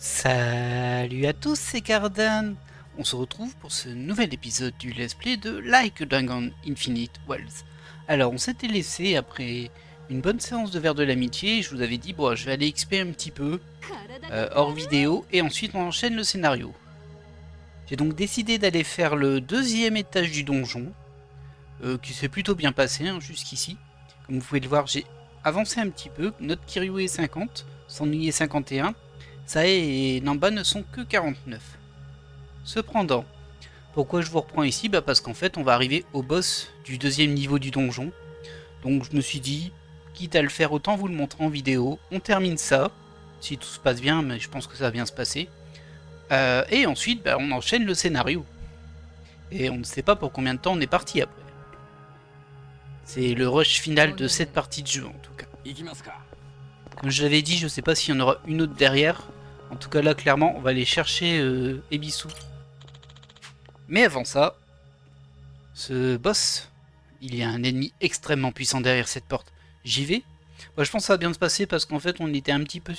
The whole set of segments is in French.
Salut à tous, c'est Cardan. On se retrouve pour ce nouvel épisode du let's play de Like a Dragon Infinite Wells. Alors on s'était laissé après une bonne séance de Verre de l'Amitié, je vous avais dit bon je vais aller XP un petit peu hors vidéo et ensuite on enchaîne le scénario. J'ai donc décidé d'aller faire le deuxième étage du donjon, qui s'est plutôt bien passé jusqu'ici. Comme vous pouvez le voir, j'ai avancé un petit peu, notre Kiryu est 50, Sanui est 51. Sae et Namba ne sont que 49. Cependant, pourquoi je vous reprends ici? Parce qu'en fait on va arriver au boss du deuxième niveau du donjon. Donc je me suis dit, quitte à le faire, autant vous le montrer en vidéo. On termine ça, si tout se passe bien, mais je pense que ça va bien se passer. Et ensuite on enchaîne le scénario. Et on ne sait pas pour combien de temps on est parti après. C'est le rush final de cette partie de jeu en tout cas. Comme je l'avais dit, je ne sais pas s'il y en aura une autre derrière. En tout cas là clairement on va aller chercher Ebisu. Mais avant ça, ce boss, il y a un ennemi extrêmement puissant derrière cette porte. J'y vais. Moi je pense que ça va bien se passer parce qu'en fait on était un petit peu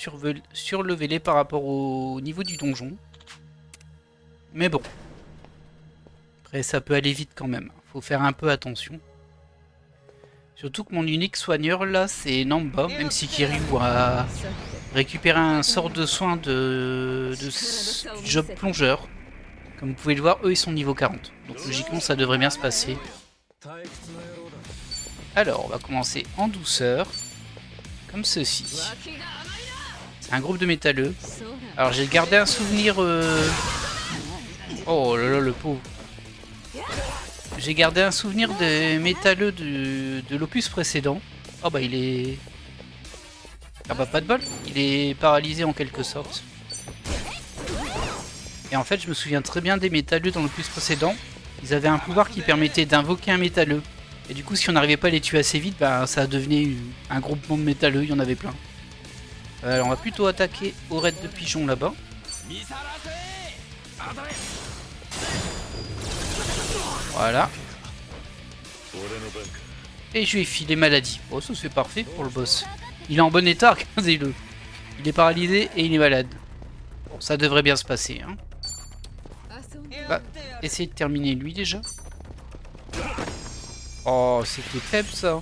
surlevelé par rapport au niveau du donjon. Mais bon. Après ça peut aller vite quand même. Faut faire un peu attention. Surtout que mon unique soigneur là c'est Namba, même si Kiryu a récupéré un sort de soin du job plongeur. Comme vous pouvez le voir, eux ils sont niveau 40. Donc logiquement ça devrait bien se passer. Alors on va commencer en douceur. Comme ceci. C'est un groupe de métalleux. Alors j'ai gardé un souvenir... Oh là là le pauvre. J'ai gardé un souvenir des métalleux de l'opus précédent. Oh bah il est... Ah bah pas de bol. Il est paralysé en quelque sorte. Et en fait je me souviens très bien des métalleux dans l'opus précédent. Ils avaient un pouvoir qui permettait d'invoquer un métalleux. Et du coup si on n'arrivait pas à les tuer assez vite, ça devenait un groupement de métalleux, il y en avait plein. Alors on va plutôt attaquer au raid de pigeons là-bas. Voilà. Et je lui ai filé maladie. Oh ça c'est parfait pour le boss. Il est en bon état, regardez-le. Il est paralysé et il est malade. Bon ça devrait bien se passer. Hein. Bah, essayez de terminer lui déjà. Oh c'était faible ça.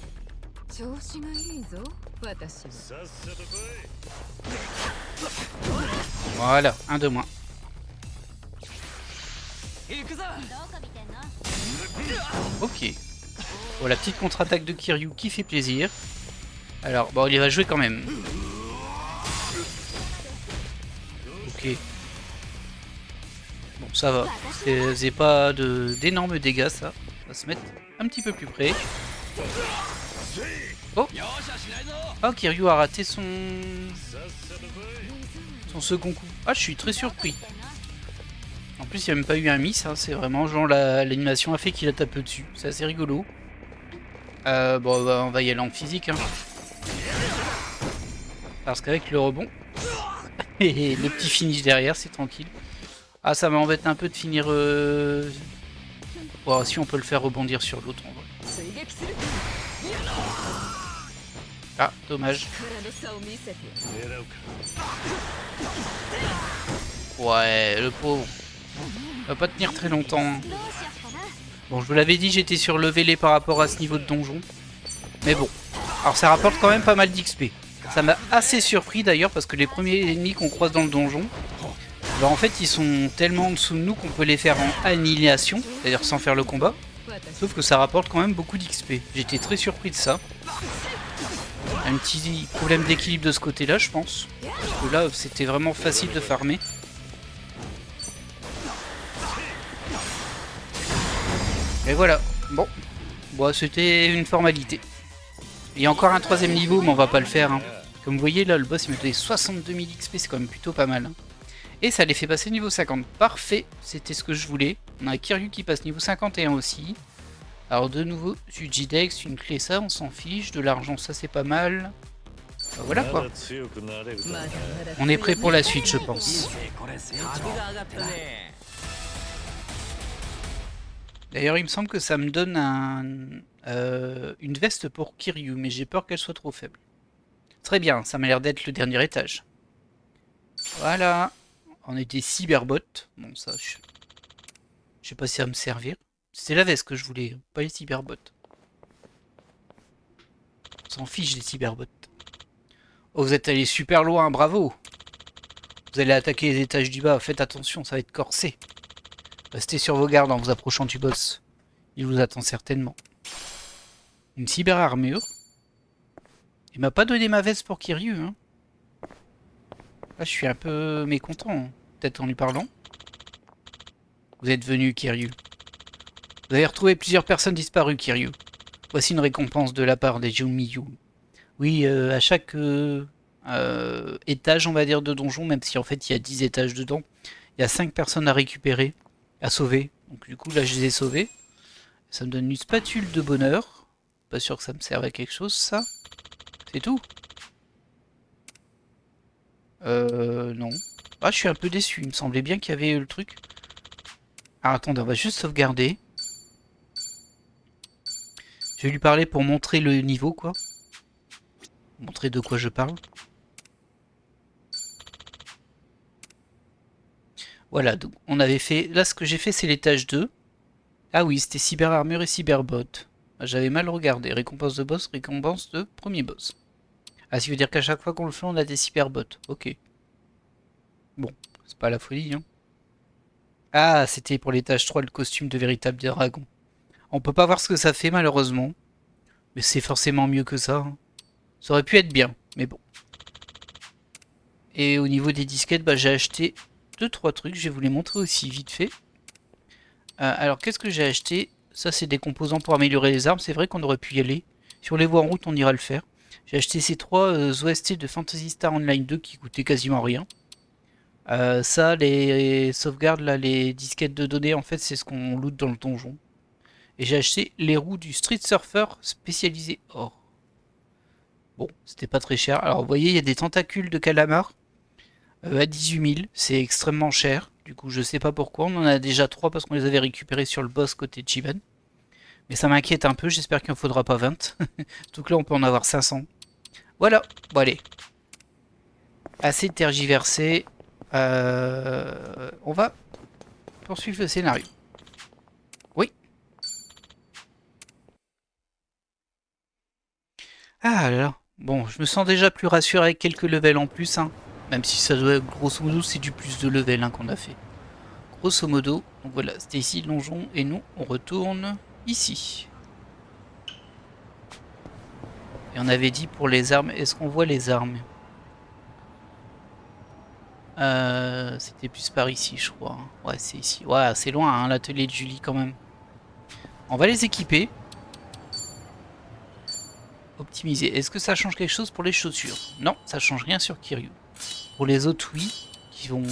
Voilà, un de moins. Ok. Bon, la petite contre-attaque de Kiryu qui fait plaisir. Alors, bon, il va jouer quand même. Ok. Bon, ça va. C'est pas d'énormes dégâts, ça. On va se mettre un petit peu plus près. Oh! Oh, Kiryu a raté son second coup. Ah, je suis très surpris. En plus, il n'y a même pas eu un miss, hein. C'est vraiment genre l'animation a fait qu'il a tapé dessus. C'est assez rigolo. Bon, on va y aller en physique. Hein. Parce qu'avec le rebond et le petit finish derrière, c'est tranquille. Ah, ça m'embête un peu de finir... Bon, si on peut le faire rebondir sur l'autre, en vrai. Ah, dommage. Ouais, le pauvre. Il va pas tenir très longtemps. Bon, je vous l'avais dit, j'étais surlevelé par rapport à ce niveau de donjon. Mais bon. Alors ça rapporte quand même pas mal d'XP. Ça m'a assez surpris d'ailleurs parce que les premiers ennemis qu'on croise dans le donjon, bah en fait ils sont tellement en dessous de nous qu'on peut les faire en annihilation, c'est-à-dire sans faire le combat. Sauf que ça rapporte quand même beaucoup d'XP. J'étais très surpris de ça. Un petit problème d'équilibre de ce côté-là, je pense. Parce que là, c'était vraiment facile de farmer. Et voilà. Bon. Bon, c'était une formalité. Il y a encore un troisième niveau, mais on va pas le faire. Hein. Comme vous voyez, là, le boss, il m'a donné 62 000 XP, c'est quand même plutôt pas mal. Hein. Et ça les fait passer niveau 50. Parfait, c'était ce que je voulais. On a Kiryu qui passe niveau 51 aussi. Alors de nouveau, Sujidex, une clé, ça, on s'en fiche. De l'argent, ça, c'est pas mal. Bah, voilà quoi. On est prêt pour la suite, je pense. D'ailleurs, il me semble que ça me donne une veste pour Kiryu, mais j'ai peur qu'elle soit trop faible. Très bien, ça m'a l'air d'être le dernier étage. Voilà. On était cyberbots. Bon, ça, je sais pas si ça va me servir. C'était la veste que je voulais, pas les cyberbots. On s'en fiche des cyberbots. Oh, vous êtes allé super loin, bravo. Vous allez attaquer les étages du bas, faites attention, ça va être corsé. Restez sur vos gardes en vous approchant du boss. Il vous attend certainement. Une cyber-armure. Il m'a pas donné ma veste pour Kiryu, hein. Là, je suis un peu mécontent, hein. Peut-être en lui parlant. Vous êtes venu, Kiryu. Vous avez retrouvé plusieurs personnes disparues, Kiryu. Voici une récompense de la part des Jumiyu. Oui, à chaque étage, on va dire, de donjon, même si en fait il y a 10 étages dedans, il y a 5 personnes à récupérer, à sauver. Donc du coup, là, je les ai sauvés. Ça me donne une spatule de bonheur. Pas sûr que ça me serve à quelque chose, ça. C'est tout. Non. Ah, je suis un peu déçu. Il me semblait bien qu'il y avait le truc. Alors attendez, on va juste sauvegarder. Je vais lui parler pour montrer le niveau, quoi. Montrer de quoi je parle. Voilà, donc on avait fait... Là, ce que j'ai fait, c'est l'étage 2. Ah oui, c'était cyber armure et cyberbot. J'avais mal regardé. Récompense de boss, récompense de premier boss. Ah, ça veut dire qu'à chaque fois qu'on le fait, on a des cyberbots. Ok. Bon, c'est pas la folie, hein. Ah, c'était pour l'étage 3, le costume de véritable dragon. On peut pas voir ce que ça fait, malheureusement. Mais c'est forcément mieux que ça, hein. Ça aurait pu être bien, mais bon. Et au niveau des disquettes, bah, j'ai acheté 2-3 trucs. Je vais vous les montrer aussi vite fait. Alors, qu'est-ce que j'ai acheté? Ça, c'est des composants pour améliorer les armes. C'est vrai qu'on aurait pu y aller. Si on les voit en route, on ira le faire. J'ai acheté ces 3 OST de Phantasy Star Online 2 qui coûtaient quasiment rien. Ça, les sauvegardes, là, les disquettes de données, en fait, c'est ce qu'on loot dans le donjon. Et j'ai acheté les roues du Street Surfer spécialisé or. Bon, c'était pas très cher. Alors, vous voyez, il y a des tentacules de calamar à 18 000. C'est extrêmement cher. Du coup, je sais pas pourquoi. On en a déjà 3 parce qu'on les avait récupérés sur le boss côté Chiban. Mais ça m'inquiète un peu. J'espère qu'il ne faudra pas 20. Donc là, on peut en avoir 500. Voilà. Bon, allez. Assez tergiversé. On va poursuivre le scénario. Oui. Ah là là. Bon, je me sens déjà plus rassuré avec quelques levels en plus, hein. Même si ça doit, grosso modo, c'est du plus de level, hein, qu'on a fait. Grosso modo, donc voilà, c'était ici le donjon, et nous, on retourne ici. Et on avait dit pour les armes, est-ce qu'on voit les armes? C'était plus par ici, je crois. Ouais, c'est ici. Ouais, c'est loin, hein, l'atelier de Julie, quand même. On va les équiper. Optimiser. Est-ce que ça change quelque chose pour les chaussures? Non, ça change rien sur Kiryu. Pour les autres, oui, qui vont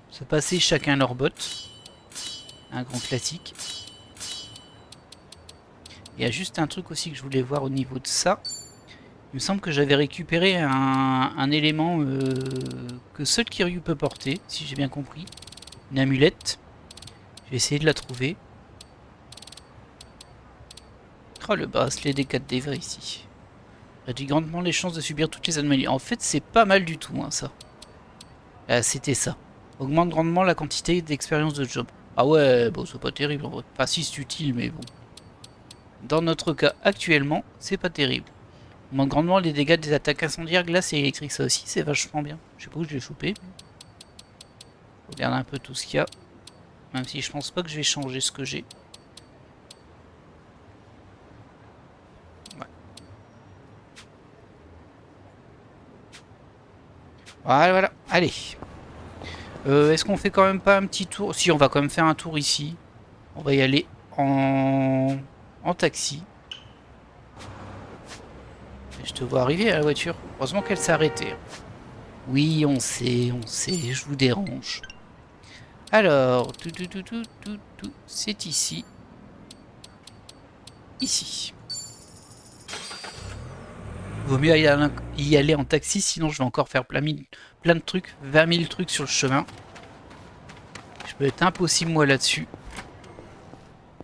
se passer chacun leur botte. Un grand classique. Il y a juste un truc aussi que je voulais voir au niveau de ça. Il me semble que j'avais récupéré un élément que seul Kiryu peut porter, si j'ai bien compris. Une amulette. Je vais essayer de la trouver. Oh, le bracelet des 4 dévers ici. Réduit grandement les chances de subir toutes les anomalies. En fait, c'est pas mal du tout, hein, ça. C'était ça. Augmente grandement la quantité d'expérience de job. Ah ouais, bon, c'est pas terrible en vrai. Enfin, si c'est utile, mais bon. Dans notre cas actuellement, c'est pas terrible. Augmente grandement les dégâts des attaques incendiaires, glace et électriques. Ça aussi, c'est vachement bien. Je sais pas où je l'ai chopé. Je regarde un peu tout ce qu'il y a. Même si je pense pas que je vais changer ce que j'ai. Ouais. Voilà, voilà. Allez. Est-ce qu'on fait quand même pas un petit tour? Si, on va quand même faire un tour ici. On va y aller en taxi. Je te vois arriver à la voiture. Heureusement qu'elle s'est arrêtée. Oui, on sait, je vous dérange. Alors, c'est ici. Ici. Vaut mieux y aller en taxi, sinon je vais encore faire plein de trucs, 20 000 trucs sur le chemin. Je peux être impossible moi là-dessus.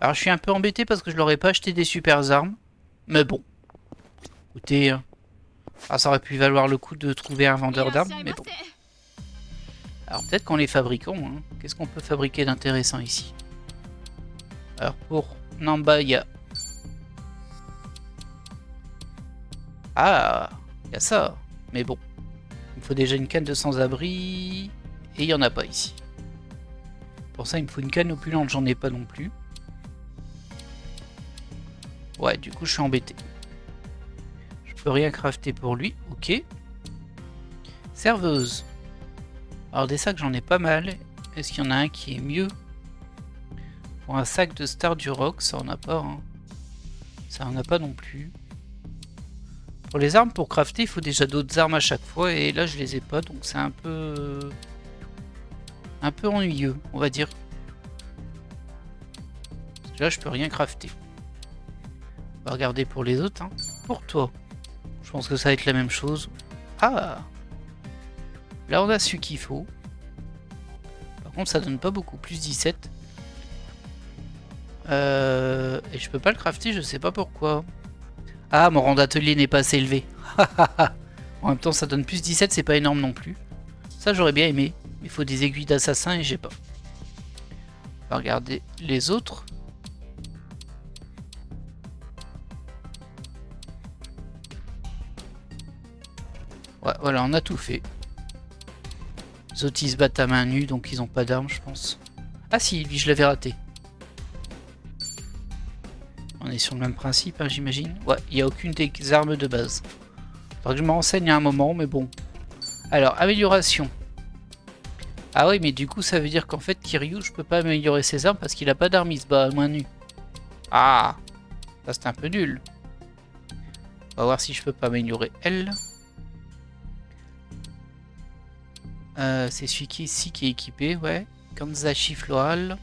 Alors je suis un peu embêté parce que je leur ai pas acheté des super armes. Mais bon. Écoutez, ça aurait pu valoir le coup de trouver un vendeur d'armes, mais bon. Alors peut-être qu'en les fabriquant, hein, qu'est-ce qu'on peut fabriquer d'intéressant ici? Alors pour Namba, il y a... Ah, il y a ça. Mais bon, il me faut déjà une canne de sans-abri, et il n'y en a pas ici. Pour ça, il me faut une canne opulente, j'en ai pas non plus. Ouais, du coup, je suis embêté. Je peux rien crafter pour lui, ok. Serveuse. Alors des sacs, j'en ai pas mal. Est-ce qu'il y en a un qui est mieux? Pour un sac de Star du Rock, ça en a pas. Hein. Ça en a pas non plus. Pour les armes, pour crafter, il faut déjà d'autres armes à chaque fois. Et là, je les ai pas, donc c'est un peu ennuyeux, on va dire. Parce que là, je peux rien crafter. On va regarder pour les autres. Hein. Pour toi, je pense que ça va être la même chose. Ah! Là, on a ce qu'il faut. Par contre, ça donne pas beaucoup. Plus 17. Et je peux pas le crafter, je sais pas pourquoi. Ah, mon rang d'atelier n'est pas assez élevé. En même temps, ça donne plus 17, c'est pas énorme non plus. Ça, j'aurais bien aimé. Il faut des aiguilles d'assassin et j'ai pas. On va regarder les autres. Ouais, voilà, on a tout fait. Les autres, ils se battent à main nue, donc ils ont pas d'armes, je pense. Ah si, lui, je l'avais raté. On est sur le même principe, hein, j'imagine. Ouais, il n'y a aucune des armes de base. Faudra que je me renseigne à un moment, mais bon. Alors, amélioration. Ah oui, mais du coup, ça veut dire qu'en fait, Kiryu, je peux pas améliorer ses armes parce qu'il a pas d'armes, il se bat à main nue. Ah, ça c'est un peu nul. On va voir si je peux pas améliorer elle. C'est celui qui est ici qui est équipé, ouais. Kanzashi floral.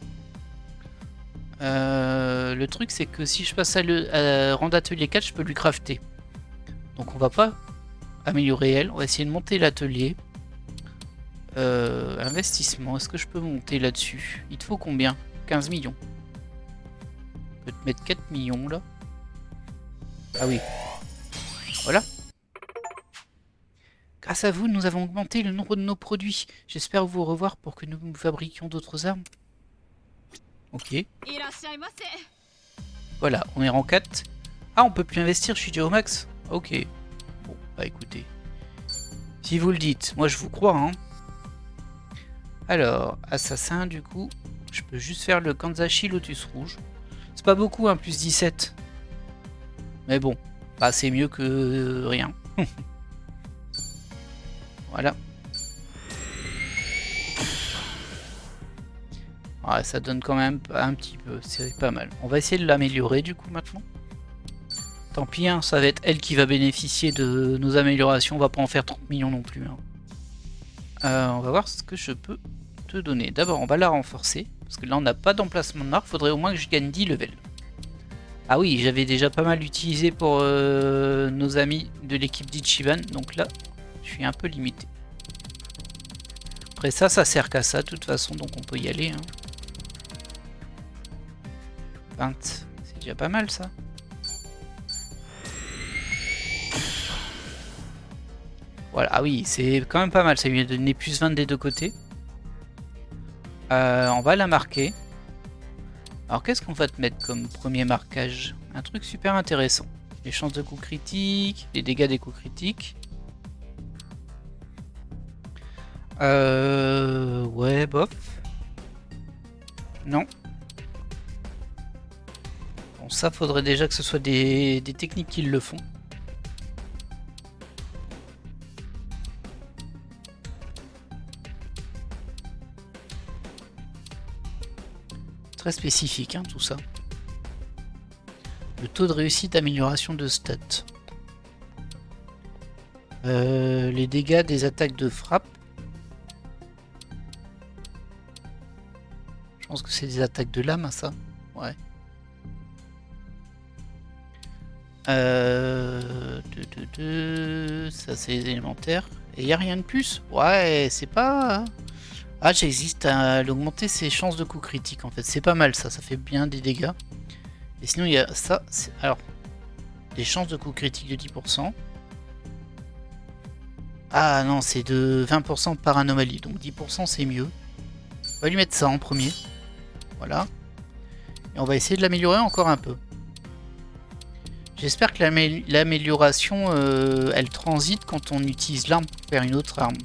Le truc c'est que si je passe à rang d'atelier 4, je peux lui crafter. Donc on va pas améliorer elle, on va essayer de monter l'atelier. Investissement, est-ce que je peux monter là-dessus? Il te faut combien? 15 millions. Je peux te mettre 4 millions là. Ah oui. Voilà. Grâce à vous, nous avons augmenté le nombre de nos produits. J'espère vous revoir pour que nous fabriquions d'autres armes. Ok. Voilà, on est rang 4. Ah, on peut plus investir, je suis déjà au max. Ok. Bon, bah écoutez. Si vous le dites, moi je vous crois, hein. Alors, assassin, du coup, je peux juste faire le Kanzashi Lotus Rouge. C'est pas beaucoup, hein, plus 17. Mais bon, bah c'est mieux que rien. Voilà. Ouais, ça donne quand même un petit peu, c'est pas mal. On va essayer de l'améliorer du coup maintenant. Tant pis, hein, ça va être elle qui va bénéficier de nos améliorations, on va pas en faire 30 millions non plus. Hein. On va voir ce que je peux te donner. D'abord, on va la renforcer, parce que là on n'a pas d'emplacement de marque, faudrait au moins que je gagne 10 levels. Ah oui, j'avais déjà pas mal utilisé pour nos amis de l'équipe d'Ichiban, donc là, je suis un peu limité. Après ça, ça sert qu'à ça, de toute façon, donc on peut y aller. Hein. 20, c'est déjà pas mal ça. Voilà, ah oui, c'est quand même pas mal, ça lui a donné plus 20 des deux côtés. On va la marquer. Alors qu'est-ce qu'on va te mettre comme premier marquage? Un truc super intéressant. Les chances de coups critiques, les dégâts des coups critiques. Ouais, bof. Non. Bon, ça faudrait déjà que ce soit des techniques qui le font. Très spécifique, hein, tout ça. Le taux de réussite d'amélioration de stats. Les dégâts des attaques de frappe. Je pense que c'est des attaques de lame, hein, ça. Ouais. Ça c'est les élémentaires. Et il n'y a rien de plus. Ouais, c'est pas... Ah, j'existe à l'augmenter ses chances de coup critique en fait. C'est pas mal ça, ça fait bien des dégâts. Et sinon il y a ça. Alors, des chances de coup critique de 10%. Ah non, c'est de 20% par anomalie, donc 10% c'est mieux. On va lui mettre ça en premier. Voilà. Et on va essayer de l'améliorer encore un peu. J'espère que l'amélioration, elle transite quand on utilise l'arme pour faire une autre arme.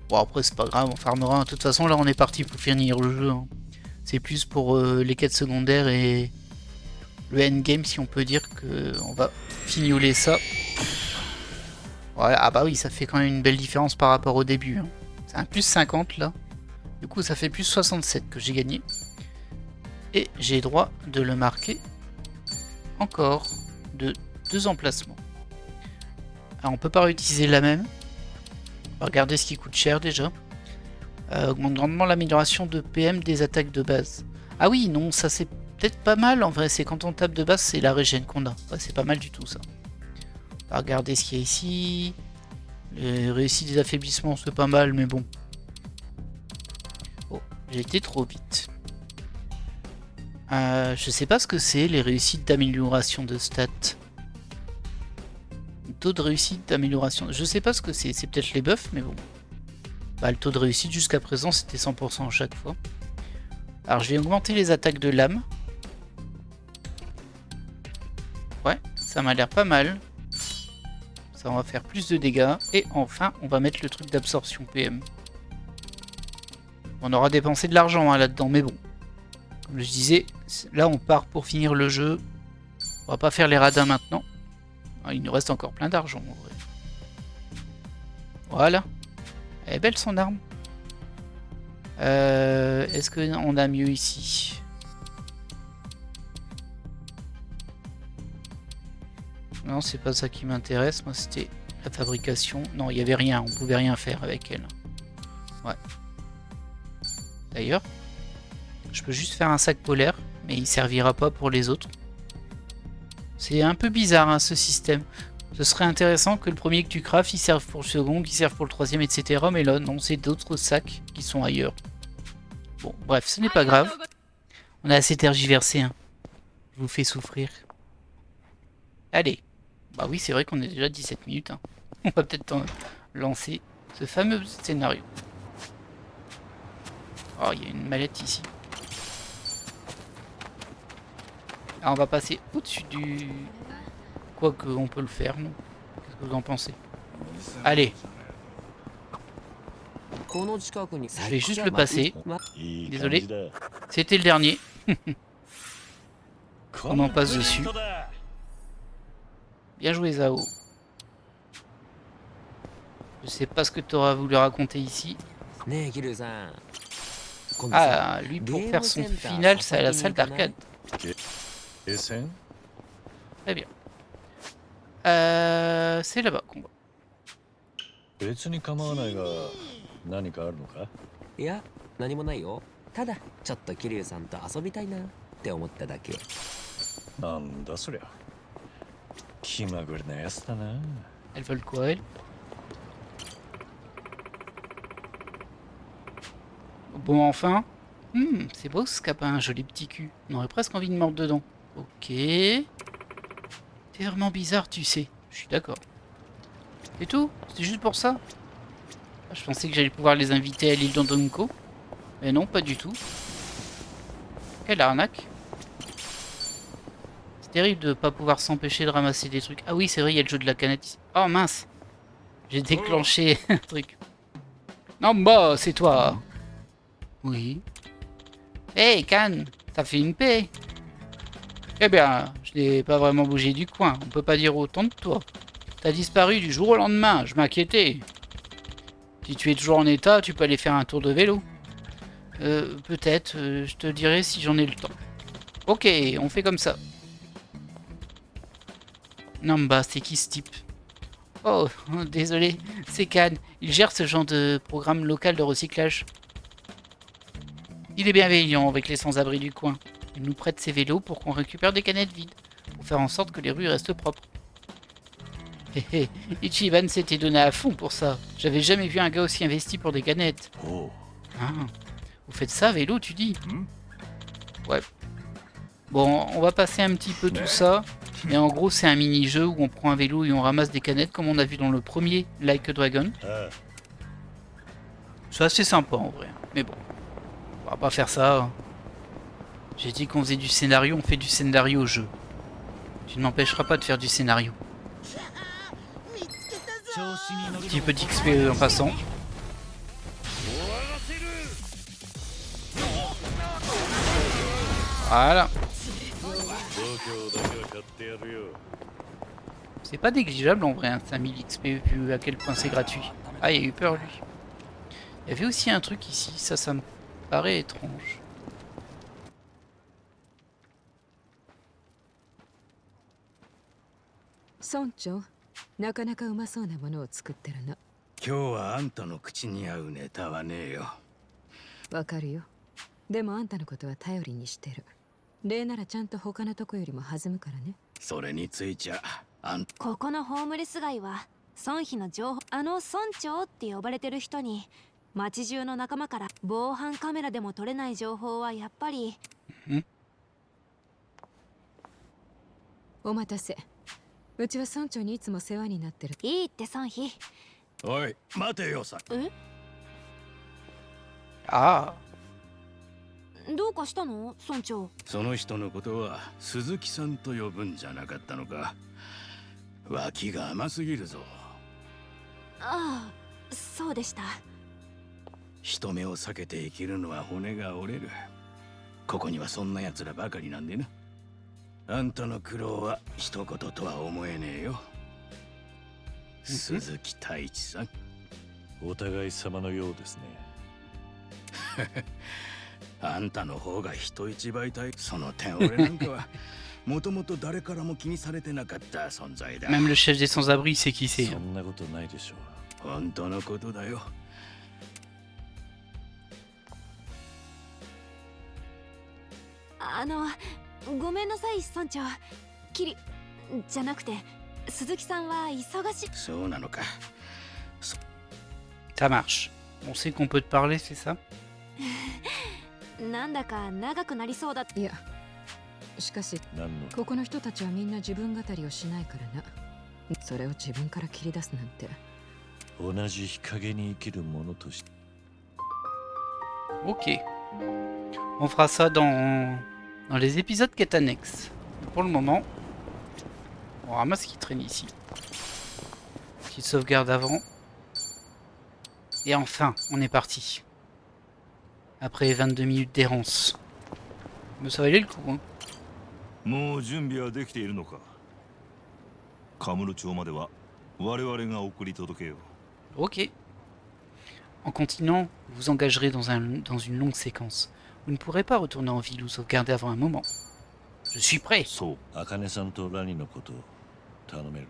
Bon après c'est pas grave, on farmera. De toute façon là on est parti pour finir le jeu. Hein. C'est plus pour les quêtes secondaires et le endgame si on peut dire qu'on va fignoler ça. Voilà, ah bah oui ça fait quand même une belle différence par rapport au début. Hein. C'est un plus 50 là. Du coup ça fait plus 67 que j'ai gagné. Et j'ai droit de le marquer encore de 2 emplacements. Alors on peut pas réutiliser la même. On va regarder ce qui coûte cher déjà. Augmente grandement l'amélioration de PM des attaques de base. Ah oui, non, ça c'est peut-être pas mal en vrai. C'est quand on tape de base, c'est la régène qu'on a. Ouais, c'est pas mal du tout ça. On va regarder ce qu'il y a ici. Les réussites des affaiblissements, c'est pas mal, mais bon. Oh, j'ai été trop vite. Je sais pas ce que c'est, les réussites d'amélioration de stats. Taux de réussite d'amélioration. Je sais pas ce que c'est. C'est peut-être les buffs, mais bon. Bah, le taux de réussite jusqu'à présent, c'était 100% à chaque fois. Alors, je vais augmenter les attaques de lame. Ouais, ça m'a l'air pas mal. Ça va faire plus de dégâts. Et enfin, on va mettre le truc d'absorption PM. On aura dépensé de l'argent hein, là-dedans, mais bon. Comme je disais, là on part pour finir le jeu. On va pas faire les radins maintenant. Ah, il nous reste encore plein d'argent en vrai. Voilà. Elle est belle son arme. Est-ce qu'on a mieux ici? Non, c'est pas ça qui m'intéresse. Moi, c'était la fabrication. Non, il n'y avait rien. On pouvait rien faire avec elle. Ouais. D'ailleurs, je peux juste faire un sac polaire, mais il servira pas pour les autres. C'est un peu bizarre hein, ce système. Ce serait intéressant que le premier que tu craftes, il serve pour le second, qu'il serve pour le troisième, etc. Mais là, non, c'est d'autres sacs qui sont ailleurs. Bon, bref, ce n'est pas grave. On a assez tergiversé. Hein. Je vous fais souffrir. Allez. Bah oui, c'est vrai qu'on est déjà 17 minutes. Hein. On va peut-être lancer ce fameux scénario. Oh, il y a une mallette ici. Ah, on va passer au-dessus du... Quoique, on peut le faire, non? Qu'est-ce que vous en pensez? Allez. Je vais juste le passer. Désolé. C'était le dernier. On en passe dessus. Bien joué, Zao. Je sais pas ce que tu auras voulu raconter ici. Ah, lui, pour faire son final, c'est à la salle d'arcade. Très bien. C'est là-bas qu'on va. 別に構わないが何かあるのか？いや、何もないよ。ただちょっと桐生さんと遊びたいなって思っただけ。なんだそりゃ。気まぐれなやつだな。Elles veulent quoi, elles? Bon, enfin. C'est beau ce capin, un joli petit cul. On aurait presque envie de mordre dedans. Ok. C'est vraiment bizarre, tu sais. Je suis d'accord. C'est tout? C'était juste pour ça? Je pensais que j'allais pouvoir les inviter à l'île d'Andonko. Mais non, pas du tout. Quelle arnaque. C'est terrible de pas pouvoir s'empêcher de ramasser des trucs. Ah oui, c'est vrai, il y a le jeu de la canette ici. Oh mince. J'ai déclenché un truc. Non, bah, c'est toi. Oui. Hey, Can, ça fait une paix. Eh bien, je n'ai pas vraiment bougé du coin. On peut pas dire autant de toi. T'as disparu du jour au lendemain. Je m'inquiétais. Si tu es toujours en état, tu peux aller faire un tour de vélo. Peut-être. Je te dirai si j'en ai le temps. Ok, on fait comme ça. Non, bah, c'est qui ce type? Oh, désolé. C'est Can. Il gère ce genre de programme local de recyclage. Il est bienveillant avec les sans-abri du coin. Il nous prête ses vélos pour qu'on récupère des canettes vides, pour faire en sorte que les rues restent propres. Hé hé, Ichiban s'était donné à fond pour ça. J'avais jamais vu un gars aussi investi pour des canettes. Oh. Ah, vous faites ça, vélo, tu dis? Ouais. Bon, on va passer un petit peu tout ça. Et en gros, c'est un mini-jeu où on prend un vélo et on ramasse des canettes comme on a vu dans le premier Like a Dragon. C'est assez sympa en vrai. Mais bon, on va pas faire ça. J'ai dit qu'on faisait du scénario, on fait du scénario au jeu. Tu ne m'empêcheras pas de faire du scénario. Petit peu d'XP en passant. Voilà. C'est pas négligeable en vrai, hein, 5000 XP vu à quel point c'est gratuit. Ah, il a eu peur lui. Il y avait aussi un truc ici, ça me paraît étrange.村長、なかなかうまそうなものを作ってるな。今日はあんたの口に合うネタはねえよ。わかるよ。でもあんたのことは頼りにしてる。礼ならちゃんと他のとこよりも弾むからね。それについちゃここのホームレス街は村費の情報、村長って呼ばれてる人に町中の仲間から防犯カメラでも撮れない情報はやっぱり。お待たせ。うちは村長にいつも世話になってる。いいって村費。おい待てよさ。あどうかしたの村長。その人のことは鈴木さんと呼ぶんじゃなかったのか。脇が甘すぎるぞ。ああ、そうでした。人目を避けて生きるのは骨が折れる。ここにはそんな奴らばかりなんでな。あんたの苦労は一言とは思えねえよ。鈴木太一さん。お互い様のようですね。あんたの方が人一倍大。その点俺なんかはもともと誰からも気にされてなかった存在だ。même le chef des sans-abri sait qui c'est. そんなことないでしょう。本当のことだよ。ごめんなさい村長。じゃなくて鈴木さんは忙しい。そうなのか。Ça marche. On sait qu'on peut te parler, c'est ça? なんだか長くなりそうだ。いや、しかし何のここの人たちはみんな自分語りをしないからな。それを自分から切り出すなんて。同じ日陰に生きる者として。Ok. On fera ça dans les épisodes qui est annexes. Pour le moment, on ramasse ce qui traîne ici. Petite sauvegarde avant. Et enfin, on est parti. Après 22 minutes d'errance. Mais ça valait le coup, hein. もう準備はできているのか。カムロ町までは我々が送り届けよう。Ok. En continuant, vous vous engagerez dans une longue séquence. Vous ne pourrez pas retourner en ville ou sauvegarder avant un moment. Je suis prêt. そう。茜さんとラニのことを頼める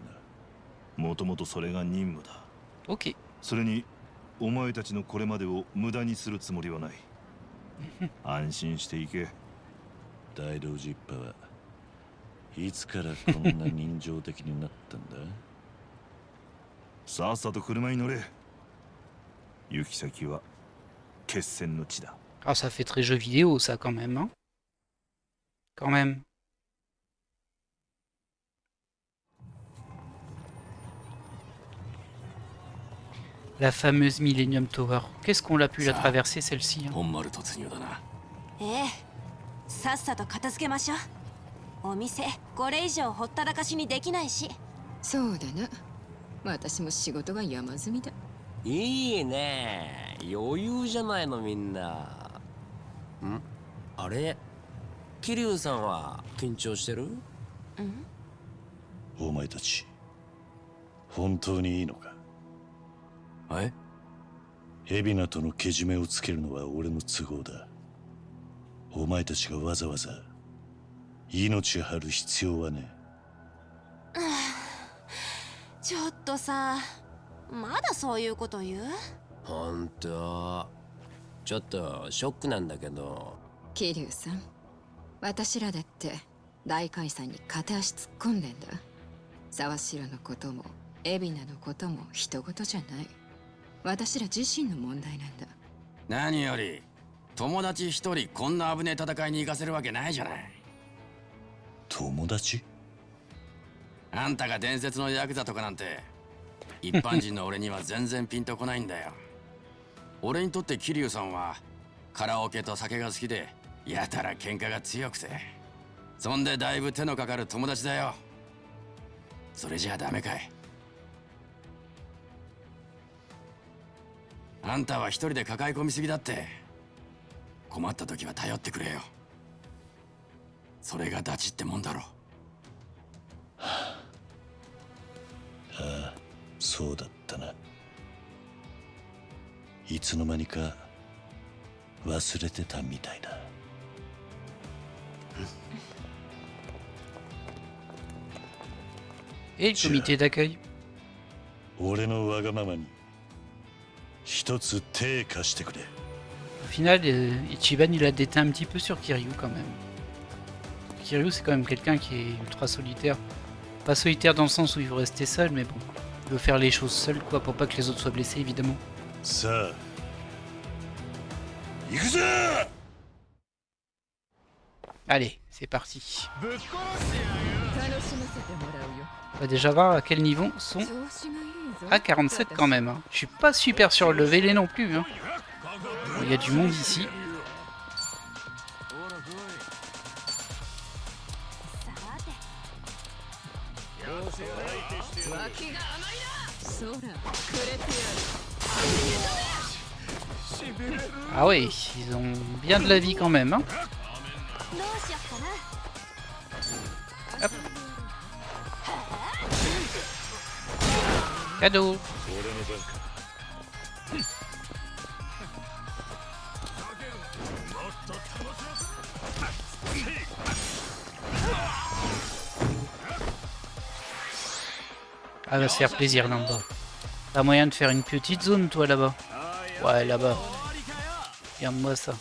な。もともとそれが任務だ。Ok. それにお前たちのこれまでを無駄にするつもりはない。安心していけ。大道寺一派はいつからこんな人情的になったんだ？さっさと車に乗れ。行き先は決戦の地だ。Ah, ça fait très jeu vidéo, ça, quand même, hein. Quand même. La fameuse Millennium Tower. Qu'est-ce qu'on a pu la traverser, celle-ci, hein? 本丸突入だな。さっさと片付けましょう。お店これ以上ほったらかしにできないし。そうだな。私も仕事が山積みだ。いいね、余裕じゃないのみんな。あれ、桐生さんは緊張してる？お前たち本当にいいのか？海老名とのけじめをつけるのは俺の都合だ。お前たちがわざわざ命張る必要はね。ちょっとさ、まだそういうこと言う？ほんとちょっとショックなんだけど。桐生さん、私らだって大解散に片足突っ込んでんだ。沢城のことも海老名のことも人事じゃない。私ら自身の問題なんだ。何より友達一人こんな危ねえ戦いに行かせるわけないじゃない。友達？あんたが伝説のヤクザとかなんて一般人の俺には全然ピンとこないんだよ。俺にとって桐生さんはカラオケと酒が好きでやたら喧嘩が強くて、そんでだいぶ手のかかる友達だよ。それじゃあダメかい。あんたは一人で抱え込みすぎだって。困った時は頼ってくれよ。それがダチってもんだろ。ああ、そうだったな。いつの間にか忘れてたみたいだ。Et le comité d'accueil? 俺のわがままに一つ手貸してくれ。 Au final, Ichiban il a déteint un petit peu sur Kiryu quand même. Kiryu c'est quand même quelqu'un qui est ultra solitaire. Pas solitaire dans le sens où il veut rester seul, mais bon, il veut faire les choses seul quoi, pour pas que les autres soient blessés évidemment. さあ、行くぞ。 Allez, c'est parti. On va déjà voir à quel niveau sont... À 47 quand même. Hein. Je suis pas super surlevelé non plus. Hein. Bon, il y a du monde ici. Ah ouais, ils ont bien de la vie quand même. Hein. Hop. Cadeau. Ah va se faire plaisir là-bas. T'as moyen de faire une petite zone toi là-bas? Ouais là-bas. Regarde-moi ça.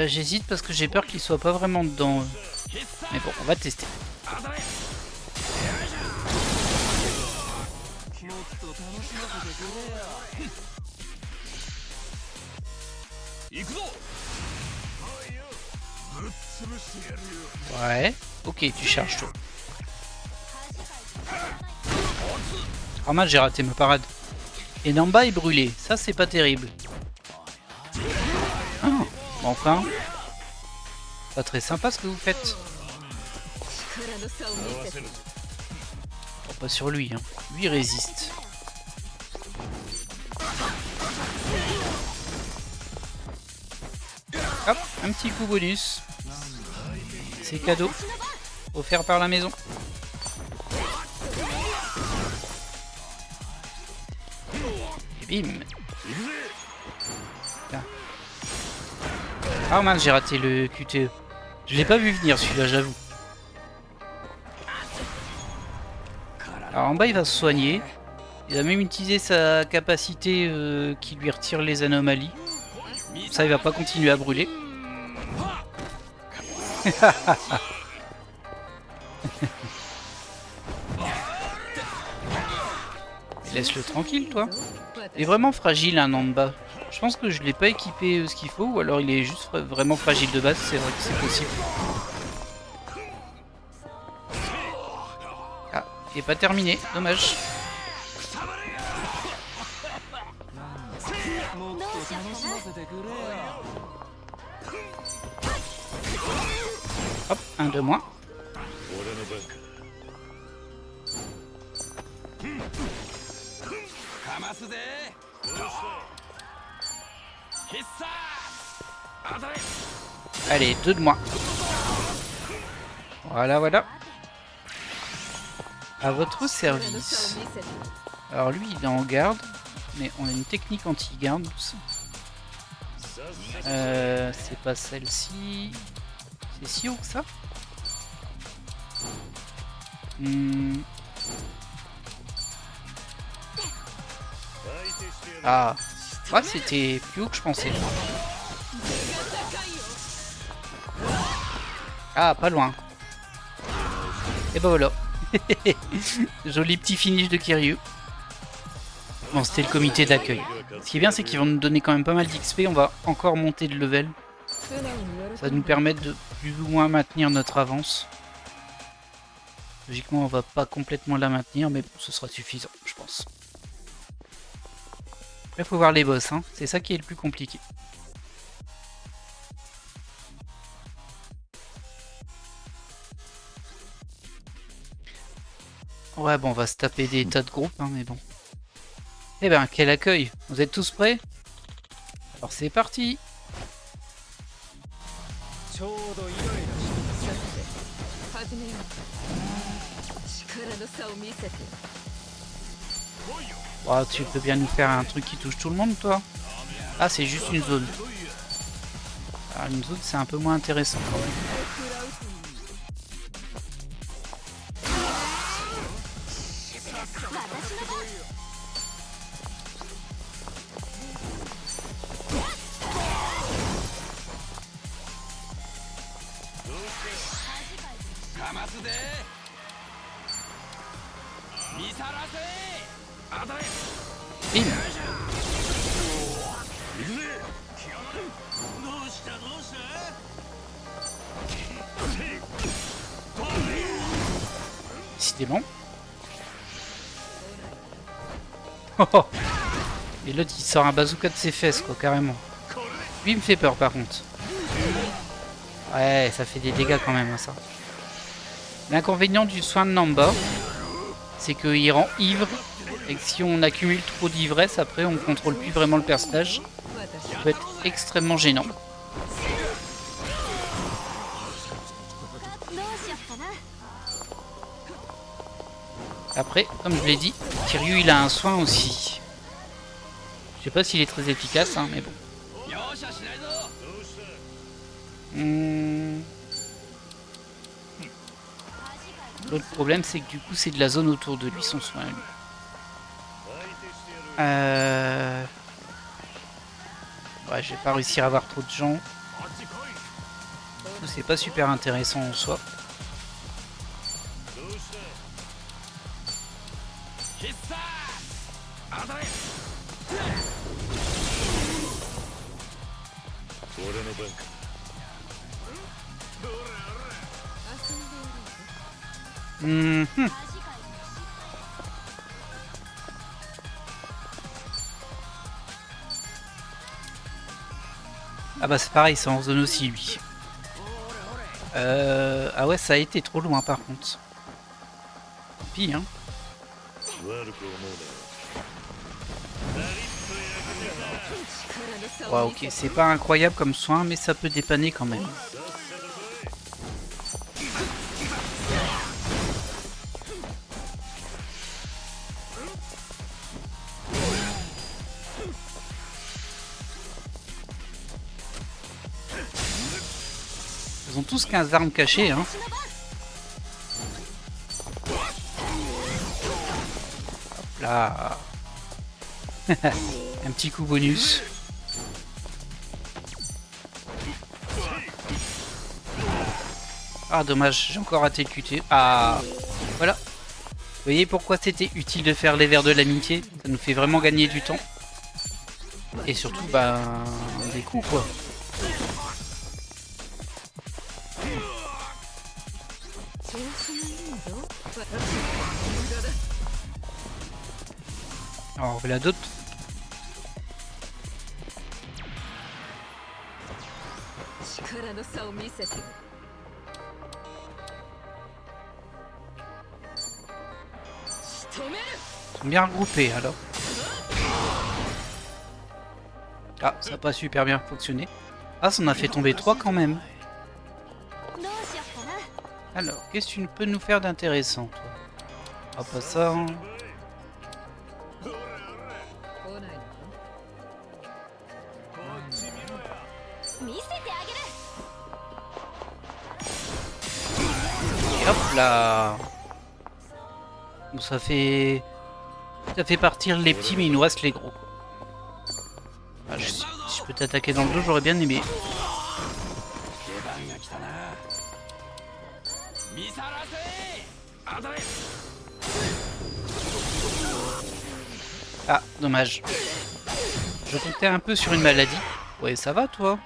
J'hésite parce que j'ai peur qu'il soit pas vraiment dedans. Mais bon, on va tester. Ouais, ok, tu charges toi. Ah mal, j'ai raté ma parade. Et Namba est brûlé, ça c'est pas terrible. Ah, enfin. Pas très sympa ce que vous faites. Bon, pas sur lui, hein. Lui il résiste. Hop, un petit coup bonus. C'est cadeau. Offert par la maison. Et bim. Là. Ah mince, j'ai raté le QTE. Je l'ai pas vu venir celui-là, j'avoue. Alors en bas il va se soigner. Il va même utiliser sa capacité qui lui retire les anomalies. Ça il va pas continuer à brûler. Laisse-le tranquille toi. Il est vraiment fragile un Namba. Je pense que je l'ai pas équipé ce qu'il faut, ou alors il est juste vraiment fragile de base, c'est vrai que c'est possible. Ah, il est pas terminé, dommage. Hop, un de moins. Allez, 2 de moins. Voilà, voilà. À votre service. Alors lui, il est en garde, mais on a une technique anti-garde. C'est pas celle-ci. C'est si haut que ça? Ah, ouais, c'était plus haut que je pensais. Ah, pas loin. Et bah voilà. Joli petit finish de Kiryu. Bon, c'était le comité d'accueil. Ce qui est bien, c'est qu'ils vont nous donner quand même pas mal d'XP. On va encore monter de level. Ça va nous permettre de plus ou moins maintenir notre avance. Logiquement, on va pas complètement la maintenir, mais bon, ce sera suffisant, je pense. Après, faut voir les boss, hein. C'est ça qui est le plus compliqué. Ouais, bon, on va se taper des tas de groupes, hein, mais bon. Eh ben, quel accueil! Vous êtes tous prêts? Alors c'est parti! 始めよう。力の差を見せて。 Oh, tu peux bien nous faire un truc qui touche tout le monde, toi? Ah, c'est juste une zone. Alors, une zone, c'est un peu moins intéressant quand même. Bim. Décidément. Oh, oh. Et l'autre il sort un bazooka de ses fesses quoi, carrément. Lui il me fait peur par contre. Ouais, ça fait des dégâts quand même, hein, ça. L'inconvénient du soin de Namba, c'est qu'il rend ivre. Et que si on accumule trop d'ivresse, après on contrôle plus vraiment le personnage. Ça peut être extrêmement gênant. Après, comme je l'ai dit, Kiryu il a un soin aussi. Je sais pas s'il est très efficace, hein, mais bon. L'autre problème, c'est que du coup, c'est de la zone autour de lui, son soin. Lui. Ouais, je vais pas réussir à avoir trop de gens. C'est pas super intéressant en soi. Ah bah c'est pareil, c'est en zone aussi lui. Ah ouais, ça a été trop loin par contre. Pis hein. Ouais, ok, c'est pas incroyable comme soin, mais ça peut dépanner quand même. Ils ont tous 15 armes cachées, hein. Hop là. Un petit coup bonus. Ah dommage, j'ai encore raté le QT. Ah voilà. Vous voyez pourquoi c'était utile de faire les vers de l'amitié? Ça nous fait vraiment gagner du temps. Et surtout bah des coups quoi. Alors voilà d'autres. Ils sont bien regroupés alors. Ah, ça n'a pas super bien fonctionné. Ah, ça en a fait tomber 3 quand même. Alors, qu'est-ce que tu peux nous faire d'intéressant, toi? Ah, pas ça. Hein. Et hop là. Bon, ça fait partir les petits, mais il nous reste les gros. Ah, si je peux t'attaquer dans le dos, j'aurais bien aimé. Ah, dommage. Je comptais un peu sur une maladie. Ouais, ça va, toi?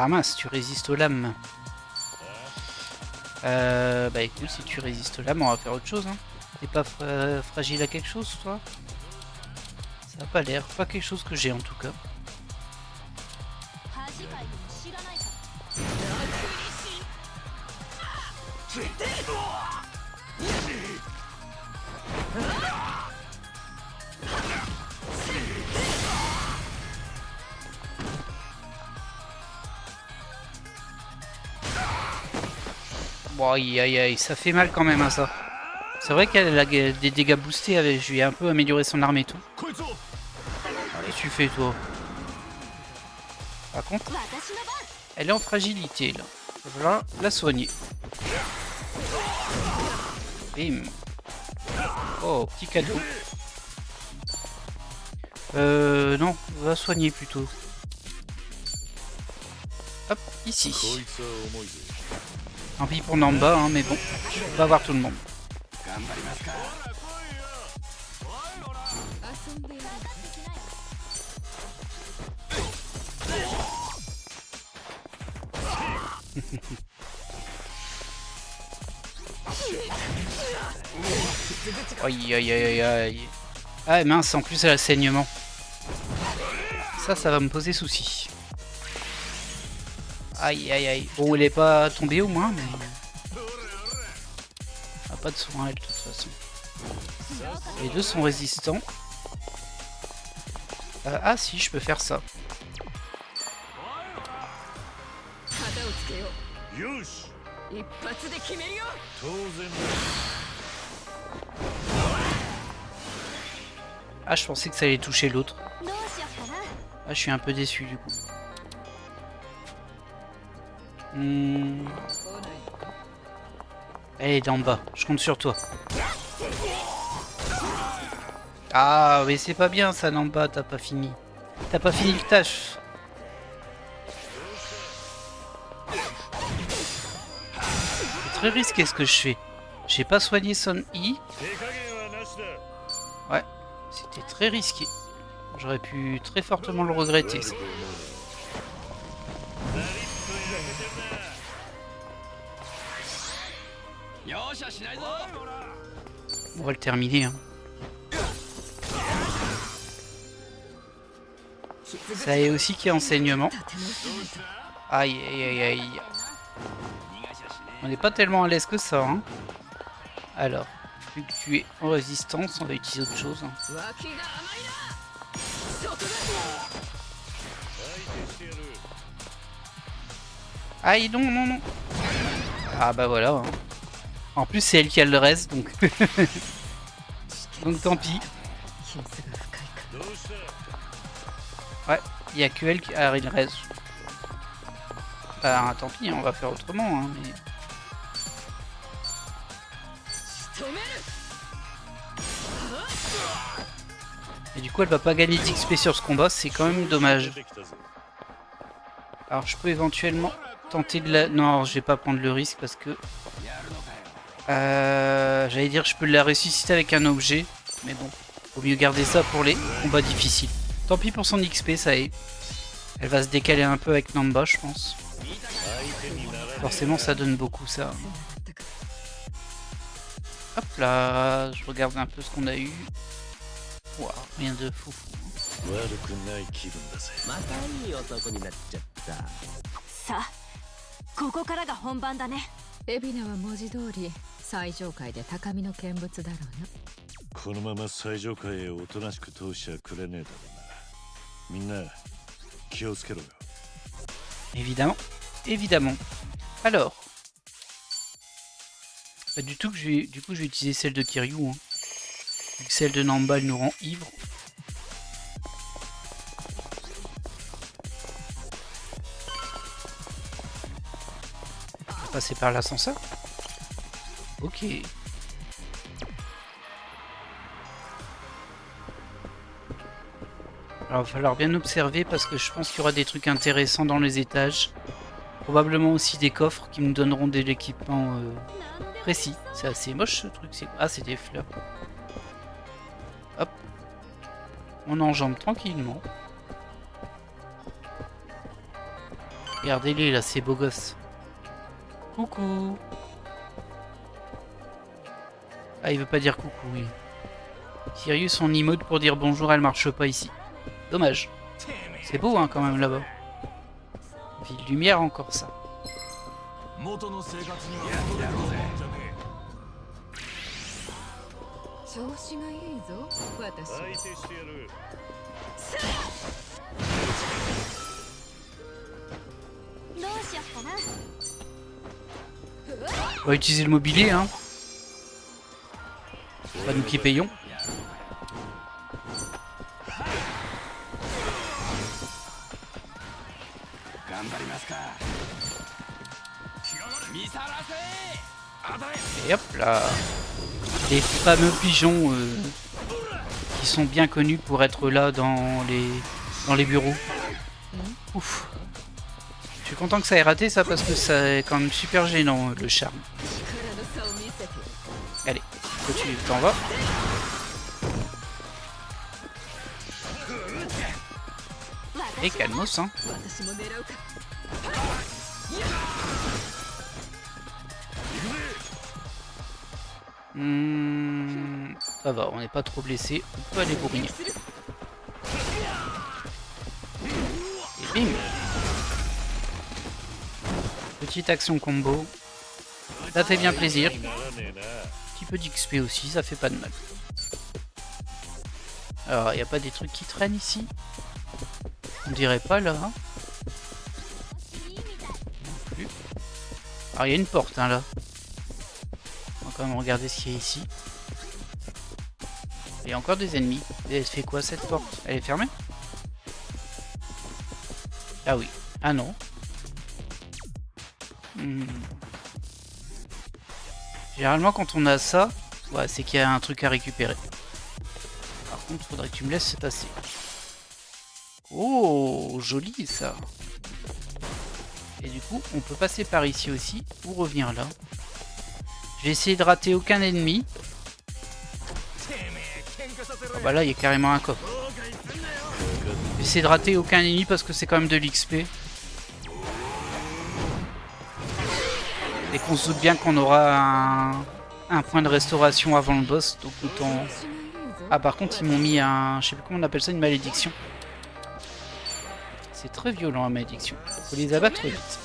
Ah mince, tu résistes aux lames. Bah écoute, si tu résistes aux lames, on va faire autre chose. Hein. T'es pas fragile à quelque chose, toi? Ça a pas l'air. Pas quelque chose que j'ai en tout cas. Bon, aïe aïe aïe, ça fait mal quand même à ça. C'est vrai qu'elle a des dégâts boostés, je lui ai un peu amélioré son arme et tout. Qu'est-ce que tu fais toi? Par contre, elle est en fragilité là. Voilà, la soigner. Bim. Oh, petit cadeau. Non, on va soigner plutôt. Hop, ici. Tant pis pour Namba, hein, mais bon, je peux pas voir tout le monde. Aïe aïe aïe aïe. Ah mince, en plus elle a le saignement. Ça va me poser souci. Aïe aïe aïe. Bon, elle est pas tombée au moins, mais... Ah, pas de soin elle de toute façon. Les deux sont résistants. Ah si, je peux faire ça. Ah, je pensais que ça allait toucher l'autre. Ah, je suis un peu déçu du coup. Elle est d'en bas, je compte sur toi. Ah, mais c'est pas bien ça, Namba, t'as pas fini. T'as pas fini le tâche. C'est très risqué ce que je fais. J'ai pas soigné son I. Ouais, c'était très risqué. J'aurais pu très fortement le regretter. Ça. On va le terminer. Hein. Ça est aussi qui est enseignement. Aïe aïe aïe aïe. On n'est pas tellement à l'aise que ça. Hein. Alors, vu que tu es en résistance, on va utiliser autre chose. Hein. Aïe non non non. Ah bah voilà. Hein. En plus c'est elle qui a le reste donc. Donc tant pis. Ouais, il n'y a que elle qui a le reste. Bah tant pis, on va faire autrement. Hein, mais... Et du coup elle va pas gagner d'XP sur ce combat, c'est quand même dommage. Alors je peux éventuellement tenter de la... Non, je vais pas prendre le risque parce que... J'allais dire je peux la ressusciter avec un objet. Mais bon, vaut mieux garder ça pour les combats difficiles. Tant pis pour son XP, ça y est. Elle va se décaler un peu avec Namba, je pense. Forcément ça donne beaucoup ça. Hop là, je regarde un peu ce qu'on a eu. Waouh, rien de fou. さあここからが本番だね。海老名は文字通り最上階で高みの見物だろうな。このまま最上階へおとなしく通しちゃくれねえだろうな。みんな気をつけろよ。Évidemment, évidemment. Alors, bah, du coup je vais utiliser celle de Kiryu. Hein. Vu que celle de Namba elle nous rend ivre. Passer par l'ascenseur. Ok. Alors il va falloir bien observer parce que je pense qu'il y aura des trucs intéressants dans les étages. Probablement aussi des coffres qui nous donneront de l'équipement précis. C'est assez moche ce truc. Ah c'est des fleurs. Hop. On enjambe tranquillement. Regardez-les là, ces beaux gosses. Coucou. Ah, il veut pas dire coucou, oui. Sirius, son emote pour dire bonjour, elle marche pas ici. Dommage. C'est beau, hein, quand même, là-bas. Ville lumière, encore ça. On va utiliser le mobilier, hein. C'est pas nous qui payons. Et hop là. Les fameux pigeons qui sont bien connus pour être là dans les bureaux. Ouf. Je suis content que ça ait raté ça parce que c'est quand même super gênant le charme. Allez, toi tu t'en vas. Et calmos, hein. Ça va, on n'est pas trop blessé, on peut aller bourriner. Et bim. Petite action combo. Ça fait bien plaisir. Petit peu d'XP aussi, ça fait pas de mal. Alors, il n'y a pas des trucs qui traînent ici? On dirait pas là. Hein. Non plus. Alors, il y a une porte hein, là. On va quand même regarder ce qu'il y a ici. Il y a encore des ennemis. Et elle fait quoi cette porte? Elle est fermée? Ah oui. Ah non. Généralement quand on a ça, ouais, c'est qu'il y a un truc à récupérer. Par contre, faudrait que tu me laisses passer. Oh, joli ça. Et du coup, on peut passer par ici aussi, ou revenir là. Je vais essayer de rater aucun ennemi. Oh bah là, il y a carrément un coffre. Je vais essayer de rater aucun ennemi parce que c'est quand même de l'XP. Et qu'on se doute bien qu'on aura un point de restauration avant le boss. Donc autant... Ah par contre ils m'ont mis un... Je sais plus comment on appelle ça, une malédiction. C'est très violent la malédiction. Faut les abattre vite.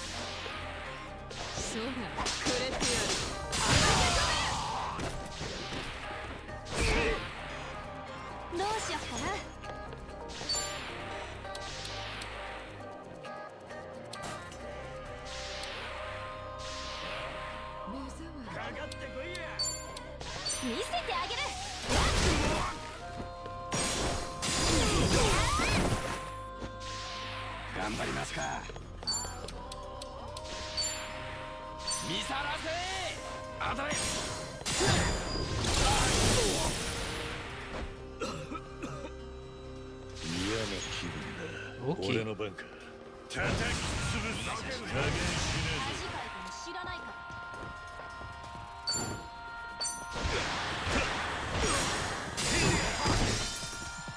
Ok.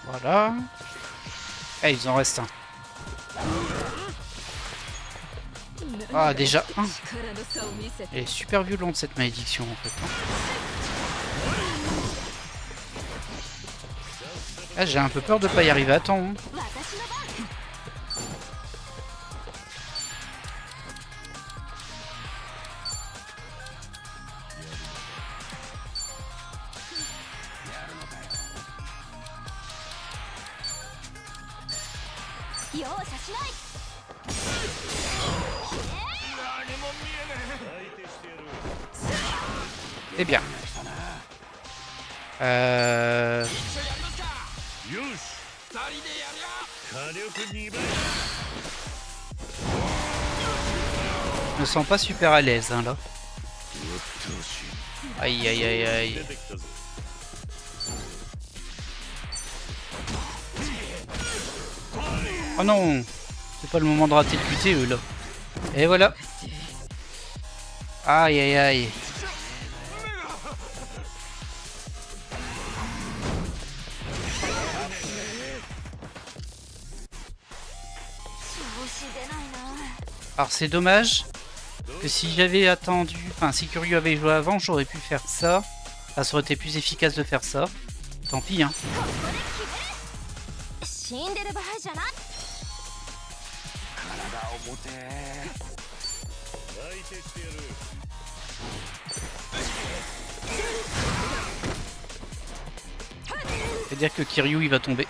Voilà. Ah, ils en restent un. Ah, déjà un. Elle est super violente cette malédiction en fait. Ah, j'ai un peu peur de pas y arriver à temps. Hein. Eh bien. Je me sens pas super à l'aise hein, là. Aïe aïe aïe aïe. Oh non, c'est pas le moment de rater le QTE là. Et voilà. Aïe aïe aïe. Alors c'est dommage que si j'avais attendu, enfin si Kiryu avait joué avant, j'aurais pu faire ça. Ça aurait été plus efficace de faire ça. Tant pis hein. 死んでる場合じゃない。体重てC'est-à-dire que Kiryu il va tomber.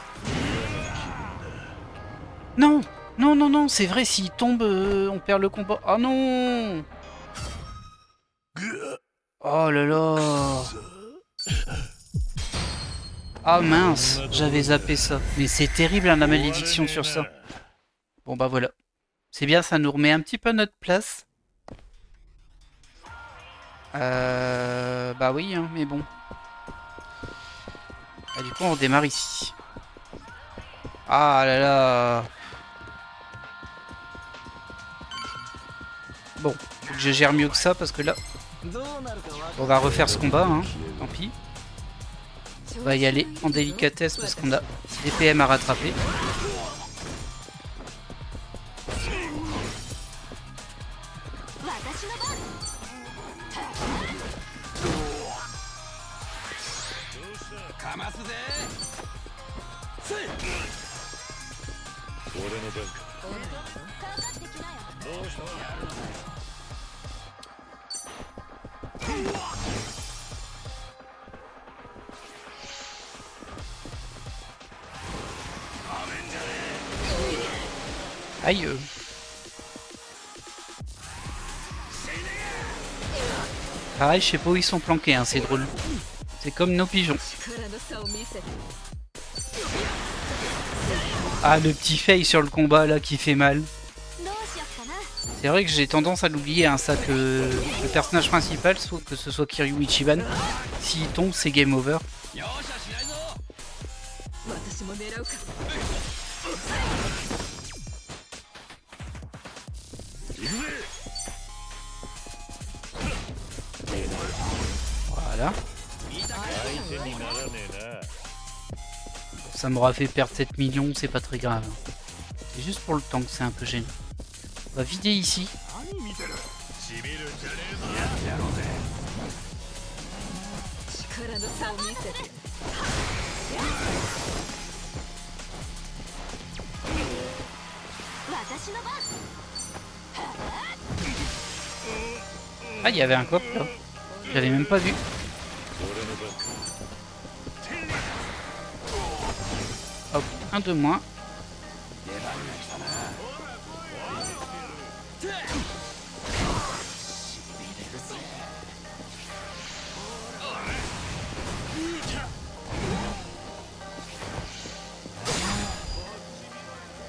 Non, non, non, non, c'est vrai, s'il tombe, on perd le combat. Oh non. Oh là là. Ah mince, j'avais zappé ça. Mais c'est terrible hein, la malédiction sur ça. Bon bah voilà. C'est bien, ça nous remet un petit peu à notre place. Bah oui, hein, mais bon. Ah, du coup on redémarre ici. Ah là là. Bon, faut que je gère mieux que ça parce que là, on va refaire ce combat, hein. Tant pis. On va y aller en délicatesse parce qu'on a des PM à rattraper. Aïe. Pareil, je sais pas où ils sont planqués, hein, c'est drôle. C'est comme nos pigeons. Ah, le petit fail sur le combat là qui fait mal. C'est vrai que j'ai tendance à l'oublier, hein, ça, que le personnage principal, que ce soit Kiryu Ichiban, s'il tombe, c'est game over. Voilà. Ça m'aura fait perdre 7 millions, c'est pas très grave. C'est juste pour le temps que c'est un peu gênant. On va vider ici. Ah, il y avait un cop là. J'avais même pas vu. Hop, un de moins.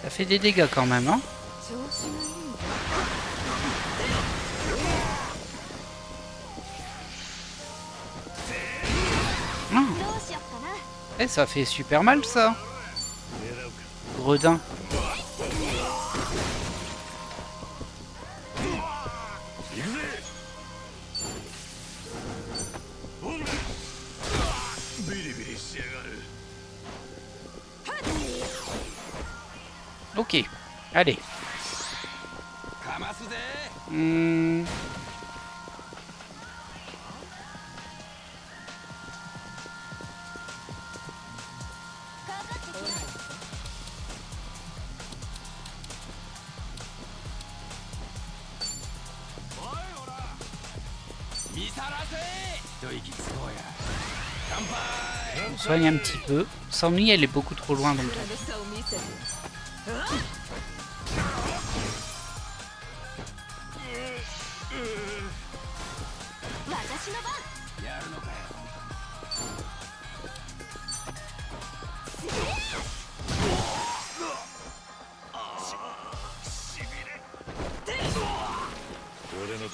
Ça fait des dégâts quand même, hein. Eh, ça fait super mal ça. Gredin. Ok, allez. On soigne un petit peu. Saomi, elle est beaucoup trop loin donc.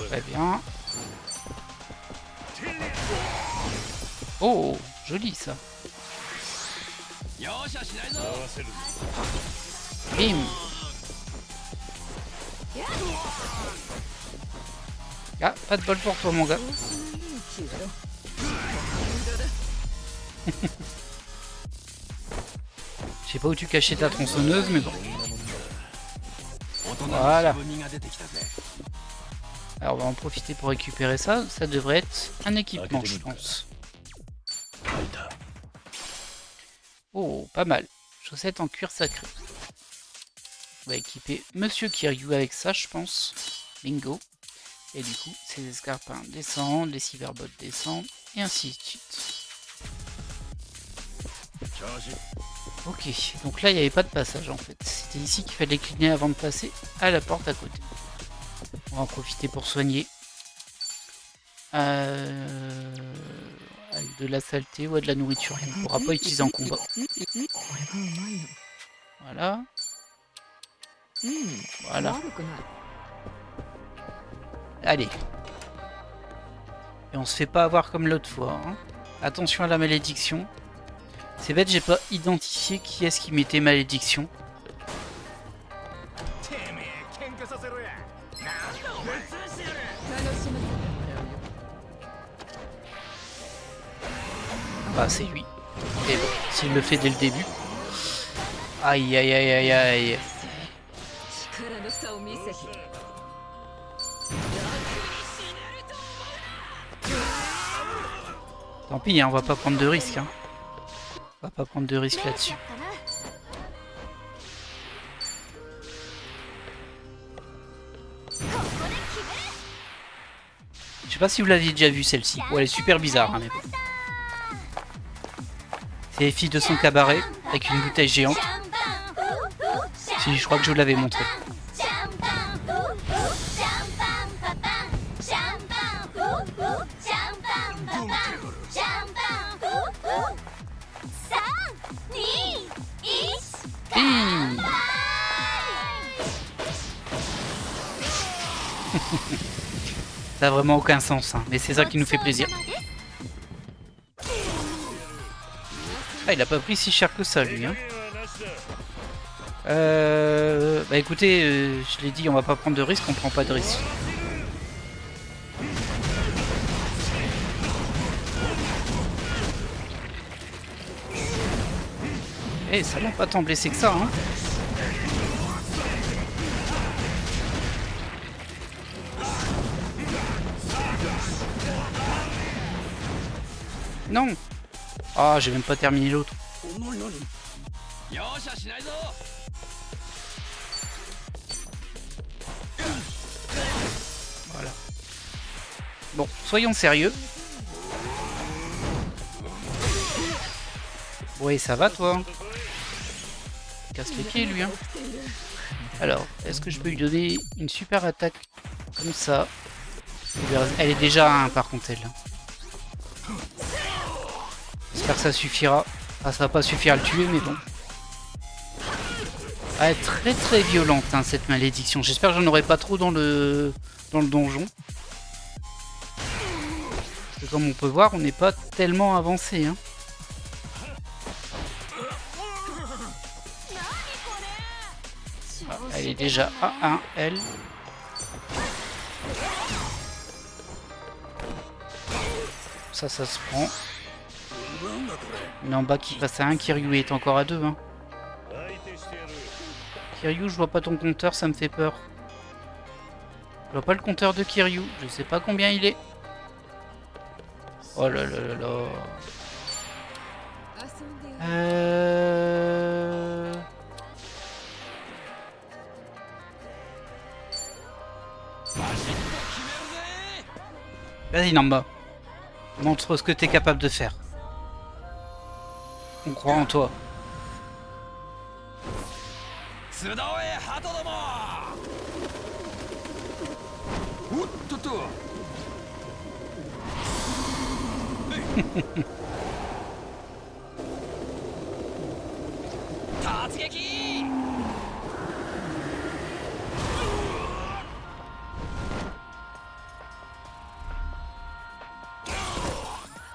Très bien. Oh, joli ça. Bim. Ah, pas de bol pour toi mon gars. Je sais pas où tu cachais ta tronçonneuse mais bon. Voilà. しぶみが出てきたぜ。 Alors on va en profiter pour récupérer ça. Ça devrait être un équipement, je pense. 開いた。 Oh, pas mal. Chaussettes en cuir sacré. On va équiper Monsieur Kiryu avec ça, je pense. Bingo. Et du coup, ces escarpins descendent, les cyberbots descendent, et ainsi de suite. Ok, donc là, il n'y avait pas de passage en fait. C'était ici qu'il fallait cligner avant de passer à la porte à côté. On va en profiter pour soigner. De la saleté ou de la nourriture. On ne pourra pas utiliser en combat. Voilà. Voilà. Allez. Et on se fait pas avoir comme l'autre fois. Hein. Attention à la malédiction. C'est bête, j'ai pas identifié qui est-ce qui mettait malédiction. Bah c'est lui. Et bon, s'il le fait dès le début. Aïe aïe aïe aïe aïe. Tant pis, hein, on va pas prendre de risques. Hein. On va pas prendre de risques là-dessus. Je sais pas si vous l'aviez déjà vu celle-ci. Bon, elle est super bizarre, hein, mais bon. C'est les filles de son cabaret avec une bouteille géante. Si, je crois que je vous l'avais montré. Ça a vraiment aucun sens, hein, mais c'est ça qui nous fait plaisir. Ah, il a pas pris si cher que ça, lui. Hein. Bah écoutez, je l'ai dit, on va pas prendre de risque, on prend pas de risque. Eh, ça l'a pas tant blessé que ça, hein. Non. Ah, j'ai même pas terminé l'autre. Voilà. Bon, soyons sérieux. Ouais, ça va toi? Casse les pieds lui, hein. Alors, est-ce que je peux lui donner une super attaque comme ça? Elle est déjà à 1 par contre elle. J'espère que ça suffira. Ah, ça va pas suffire à le tuer, mais bon. Elle est très très violente hein, cette malédiction. J'espère que j'en aurai pas trop dans le donjon. Parce que comme on peut voir, on n'est pas tellement avancé. Hein. Ah, elle est déjà à 1, elle. Ça se prend. On est en bas qui passe à 1, Kiryu est encore à 2. Hein. Kiryu, je vois pas ton compteur, ça me fait peur. Je vois pas le compteur de Kiryu, je sais pas combien il est. Oh là là là là. Vas-y Namba. Montre ce que t'es capable de faire. On croit en toi.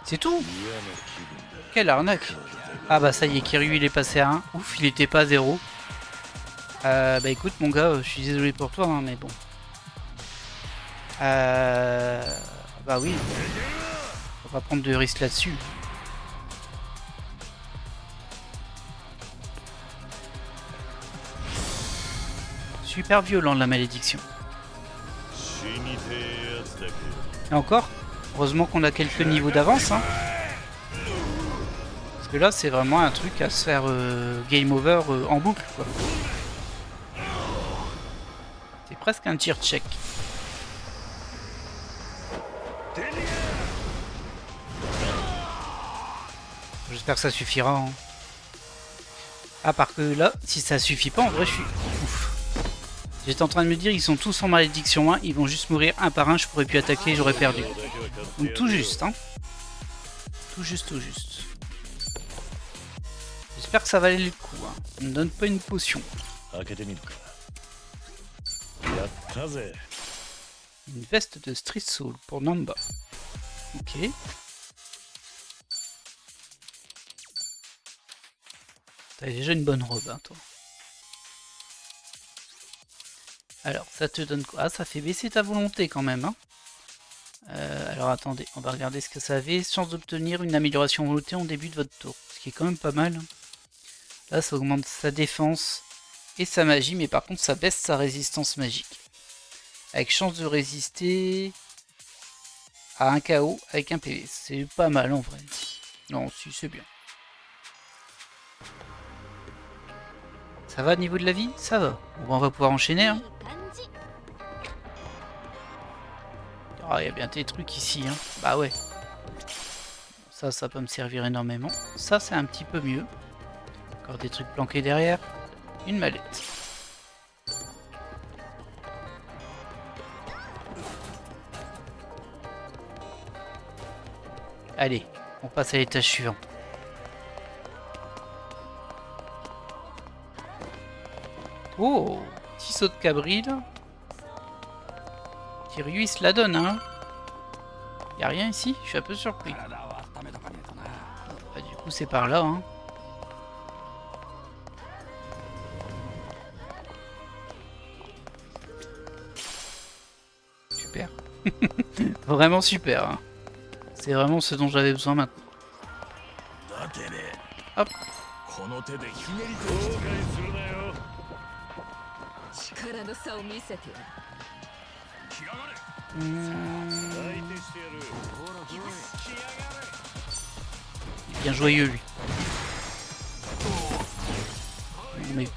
C'est tout. Quelle arnaque. Ah bah ça y est, Kiryu il est passé à 1. Ouf, il était pas à 0. Bah écoute mon gars, je suis désolé pour toi, hein, mais bon. Bah oui. On va prendre de risques là-dessus. super violent la malédiction. Et encore, heureusement qu'on a quelques niveaux d'avance. Hein. Parce que là, c'est vraiment un truc à se faire game over en boucle, quoi. C'est presque un tir check. J'espère que ça suffira. Hein. À part que là, si ça suffit pas, en vrai, je suis ouf. J'étais en train de me dire, ils sont tous en malédiction 1, ils vont juste mourir un par un, je pourrais plus attaquer, j'aurais perdu. Donc tout juste, hein. Tout juste, tout juste. J'espère que ça valait le coup. Hein. On ne donne pas une potion. Une veste de Street Soul pour Namba. Ok. T'as déjà une bonne robe, hein, toi. Alors, ça te donne quoi? Ah, ça fait baisser ta volonté quand même. Hein. Alors, attendez, on va regarder ce que ça avait. Chance d'obtenir une amélioration volonté en début de votre tour. Ce qui est quand même pas mal. Là, ça augmente sa défense et sa magie, mais par contre, ça baisse sa résistance magique. Avec chance de résister à un KO avec un PV. C'est pas mal en vrai. Non, si, c'est bien. Ça va au niveau de la vie? Ça va. Bon, on va pouvoir enchaîner. Hein. Ah, il y a bien des trucs ici. Hein. Bah ouais. Ça peut me servir énormément. Ça, c'est un petit peu mieux. Encore des trucs planqués derrière. Une mallette. Allez, on passe à l'étage suivant. Oh, petit saut de cabri là. Kiryu il se la donne hein. Y'a rien ici, je suis un peu surpris. Bah, du coup c'est par là hein. Super. Vraiment super hein. C'est vraiment ce dont j'avais besoin maintenant. Hop. Il est bien joyeux lui. Mais...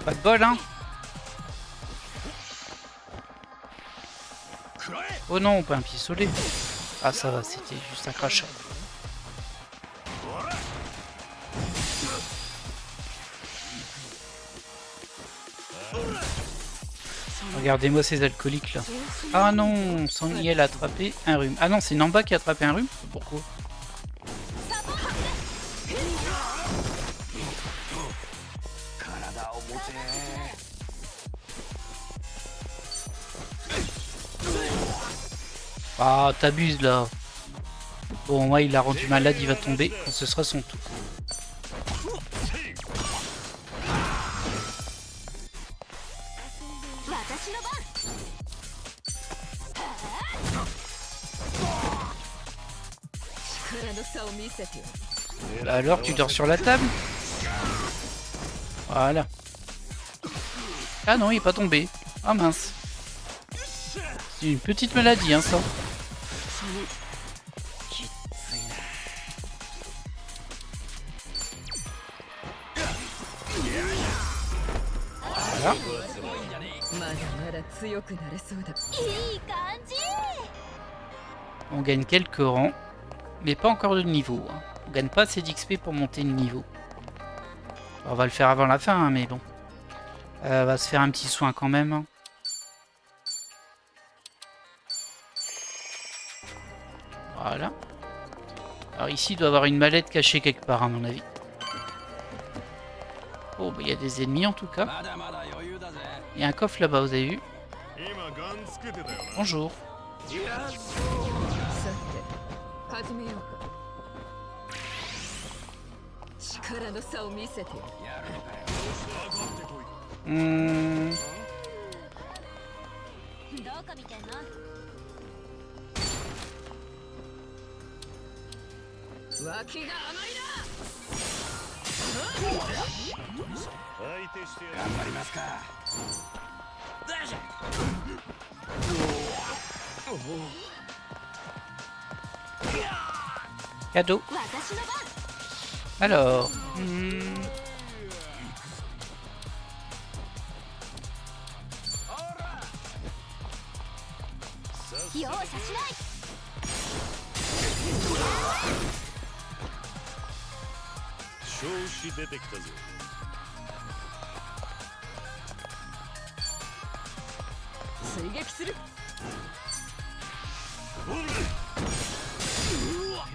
Pas de bol hein. Oh non, pas un pistolet. Ah ça va, c'était juste un crachat. Regardez-moi ces alcooliques là. Ah non, Sangiel a attrapé un rhume. Ah non, c'est Namba qui a attrapé un rhume. Pourquoi? Ah, t'abuses là. Bon, moi il l'a rendu malade, il va tomber quand ce sera son tour. Bah alors, tu dors sur la table? Voilà. Ah non, il est pas tombé. Ah mince. C'est une petite maladie, hein, ça. Voilà. On gagne quelques rangs, mais pas encore de niveau. Hein. On gagne pas assez d'XP pour monter le niveau. On va le faire avant la fin, hein, mais bon. On va se faire un petit soin quand même. Hein. Voilà. Alors ici, il doit y avoir une mallette cachée quelque part, à mon avis. Oh, bah il y a des ennemis en tout cas. Il y a un coffre là-bas, vous avez vu? Bonjour. 力の差を見せてよ。どこ見てんの？脇が甘い相手してやる。頑張りますか。Cadeau. 私の番。 Alors, 容赦しない。調子出てきたぞ。追撃する。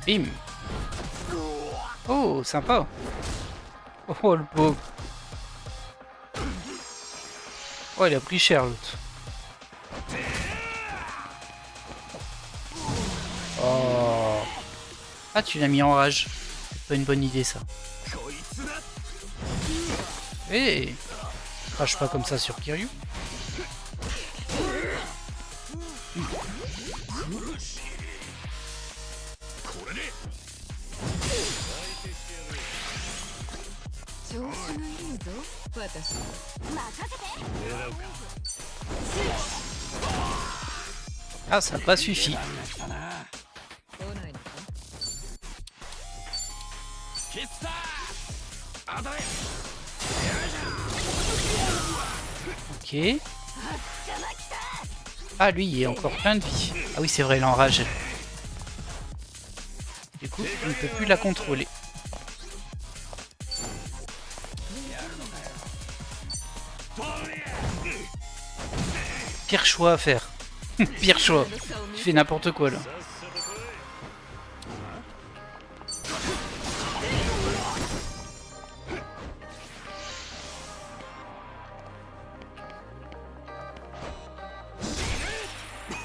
bim. Oh, sympa. Oh, le pauvre. Oh, il a pris cher, l'autre. Oh. Ah, tu l'as mis en rage. C'est pas une bonne idée, ça. Eh, crache pas comme ça sur Kiryu. Ah, ça n'a pas suffi. Ok. Ah, lui, il est encore plein de vie. Ah oui, c'est vrai, il est enragé. Du coup, on ne peut plus la contrôler. Pire choix à faire. Pire choix. Tu fais n'importe quoi, là.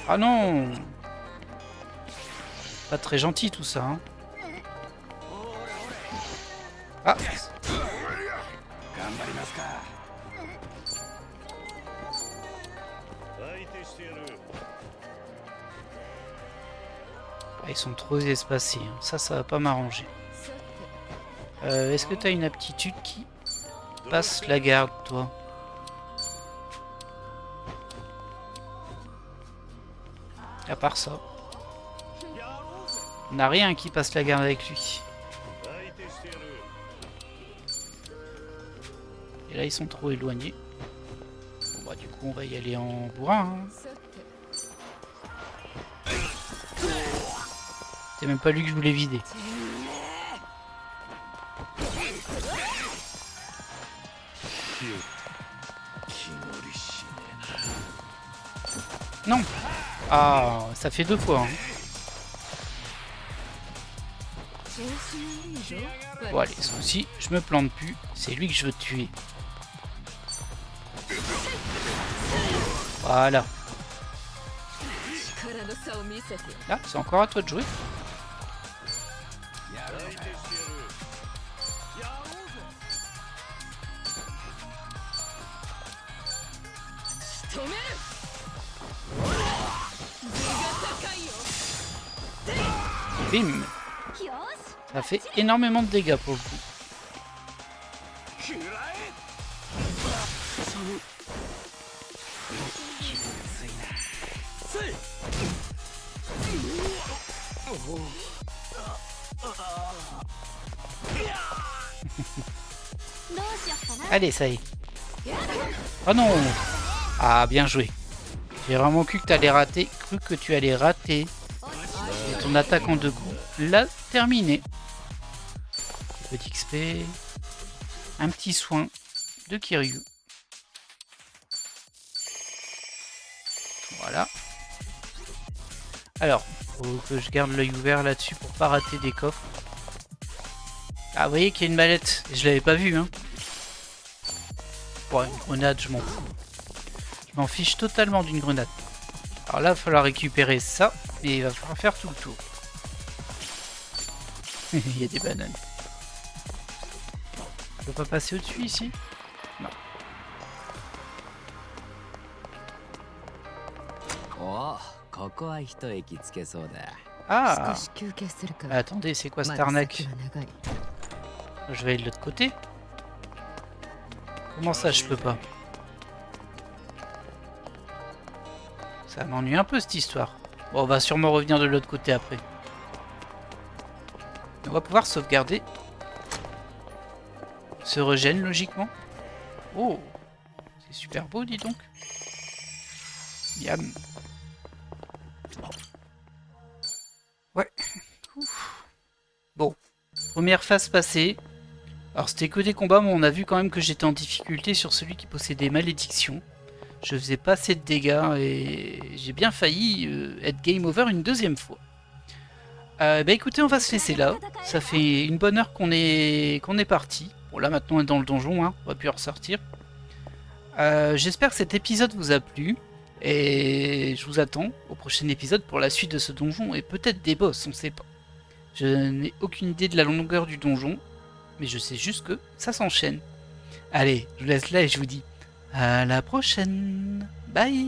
Ah non! Pas très gentil tout ça, hein. Ah! Ah, ils sont trop espacés, hein. Ça va pas m'arranger. Est-ce que t'as une aptitude qui passe la garde, toi? À part ça, on n'a rien qui passe la garde avec lui. Et là, ils sont trop éloignés. Bon, bah, du coup, on va y aller en bourrin. Hein. C'est même pas lui que je voulais vider. Non! Ah, ça fait 2 fois. Hein. Bon allez, ce coup-ci, je me plante plus. C'est lui que je veux tuer. Voilà. Là, c'est encore à toi de jouer. Bim. Ça fait énormément de dégâts pour le coup. Allez, ça y est. Oh non! Ah, bien joué. J'ai vraiment cru que tu allais rater. Et ton attaque en 2 coups l'a terminé. Petit XP. Un petit soin de Kiryu. Voilà. Alors, faut que je garde l'œil ouvert là-dessus pour pas rater des coffres. Ah, vous voyez qu'il y a une mallette. Je l'avais pas vue, hein. Bon, une grenade, je m'en fous. Je m'en fiche totalement d'une grenade. Alors là, il va falloir récupérer ça. Et il va falloir faire tout le tour. Il y a des bananes. Je peux pas passer au-dessus ici? Non. おここは一息つけそうだ。 Ah 少し休憩するか。 Attendez, c'est quoi ま cette だ arnaque? 先は長い。 Je vais aller de l'autre côté. Comment ça, je peux pas? Ça m'ennuie un peu cette histoire. Bon, on va sûrement revenir de l'autre côté après. On va pouvoir sauvegarder. Se régène logiquement. Oh, c'est super beau, dis donc. Miam. Ouais. Ouf. Bon, première phase passée. Alors c'était que des combats, mais on a vu quand même que j'étais en difficulté sur celui qui possédait malédiction. Je faisais pas assez de dégâts et j'ai bien failli être game over une deuxième fois. Bah écoutez, on va se laisser là. Ça fait une bonne heure qu'on est parti. Bon là maintenant on est dans le donjon, hein. On va plus en ressortir. J'espère que cet épisode vous a plu. Et je vous attends au prochain épisode pour la suite de ce donjon et peut-être des boss, on sait pas. Je n'ai aucune idée de la longueur du donjon, mais je sais juste que ça s'enchaîne. Allez, je vous laisse là et je vous dis à la prochaine. Bye.